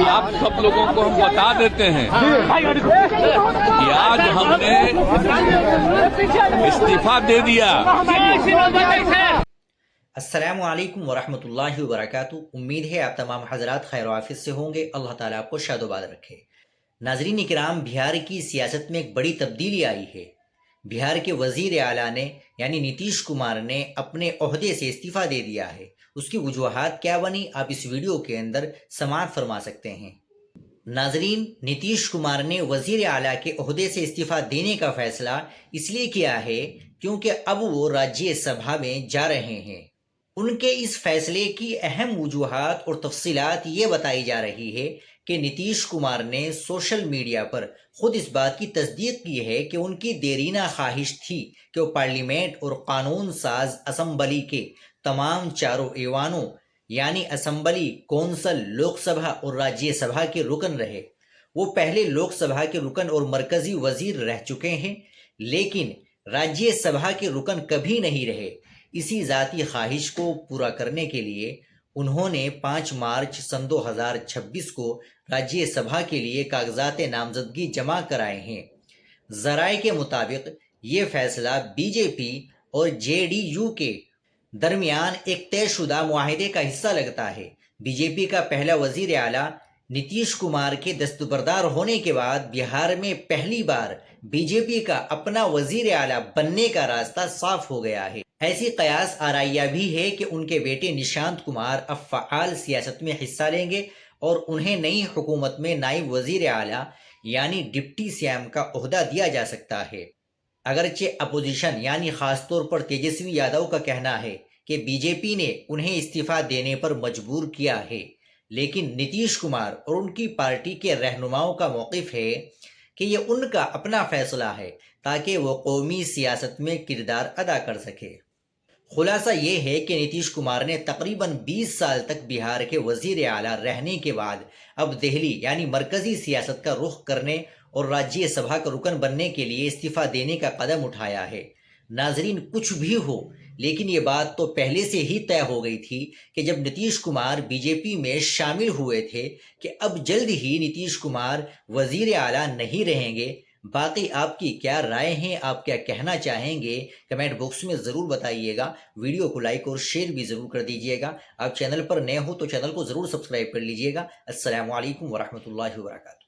आप सब लोगों को हम बता देते हैं कि आज हमने इस्तीफा दे दिया। अस्सलामु अलैकुम वरहमतुल्लाहि वबरकातुहू। उम्मीद है आप तमाम हजरात खैर आफियत से होंगे। अल्लाह ताला आपको शादोबाद रखे। नाजरीन इकराम, बिहार की सियासत में एक बड़ी तब्दीली आई है। बिहार के वजीर आला ने यानी नीतीश कुमार ने अपने ओहदे से इस्तीफा दे दिया है। उसकी वजूहात क्या बनी, आप इस वीडियो के अंदर समाअत फरमा सकते हैं। नाजरीन, नीतीश कुमार ने वजीर आला के ओहदे से इस्तीफा देने का फैसला इसलिए किया है क्योंकि अब वो राज्यसभा में जा रहे हैं। उनके इस फैसले की अहम वजूहात और तफसीलात ये बताई जा रही है कि नीतीश कुमार ने सोशल मीडिया पर खुद इस बात की तस्दीक की है कि उनकी देरीना ख्वाहिश थी कि वो पार्लियामेंट और कानून साज असम्बली के तमाम चारों ऐवानों यानी असम्बली, कौंसल, लोकसभा और राज्यसभा के रुकन रहे। वो पहले लोकसभा के रुकन और मरकजी वजीर रह चुके हैं, लेकिन राज्यसभा के रुकन कभी नहीं रहे। इसी ज़ाती ख्वाहिश को पूरा करने के लिए उन्होंने 5 मार्च सन 2026 को राज्यसभा के लिए कागजात नामजदगी जमा कराए हैं। ज़राए के मुताबिक ये फैसला बीजेपी और जेडीयू के दरमियान एक तयशुदा मुआहिदे का हिस्सा लगता है। बीजेपी का पहला वजीर आला नीतीश कुमार के दस्तबरदार होने के बाद बिहार में पहली बार बीजेपी का अपना वजीर आला बनने का रास्ता साफ हो गया है। ऐसी कयास आराइया भी है कि उनके बेटे निशांत कुमार अब फ़आल सियासत में हिस्सा लेंगे और उन्हें नई हुकूमत में नायब वजीर आला यानी डिप्टी सीएम का ओहदा दिया जा सकता है। अगरचे अपोजिशन यानी खासतौर पर तेजस्वी यादव का कहना है कि बीजेपी ने उन्हें इस्तीफा देने पर मजबूर किया है, लेकिन नीतीश कुमार और उनकी पार्टी के रहनुमाओं का मौक़िफ़ है कि ये उनका अपना फैसला है ताकि वो कौमी सियासत में किरदार अदा कर सके। खुलासा ये है कि नीतीश कुमार ने तकरीबन 20 साल तक बिहार के वजीर आला रहने के बाद अब दिल्ली यानी मरकजी सियासत का रुख करने और राज्यसभा का रुकन बनने के लिए इस्तीफा देने का कदम उठाया है। नाजरीन, कुछ भी हो, लेकिन ये बात तो पहले से ही तय हो गई थी कि जब नीतीश कुमार बीजेपी में शामिल हुए थे कि अब जल्द ही नीतीश कुमार वजीर आला नहीं रहेंगे। बाकी आपकी क्या राय है, आप क्या कहना चाहेंगे, कमेंट बॉक्स में ज़रूर बताइएगा। वीडियो को लाइक और शेयर भी ज़रूर कर दीजिएगा। आप चैनल पर नए हो तो चैनल को ज़रूर सब्सक्राइब कर लीजिएगा। अस्सलामु अलैकुम वरहमतुल्लाहि वबरकातुहू।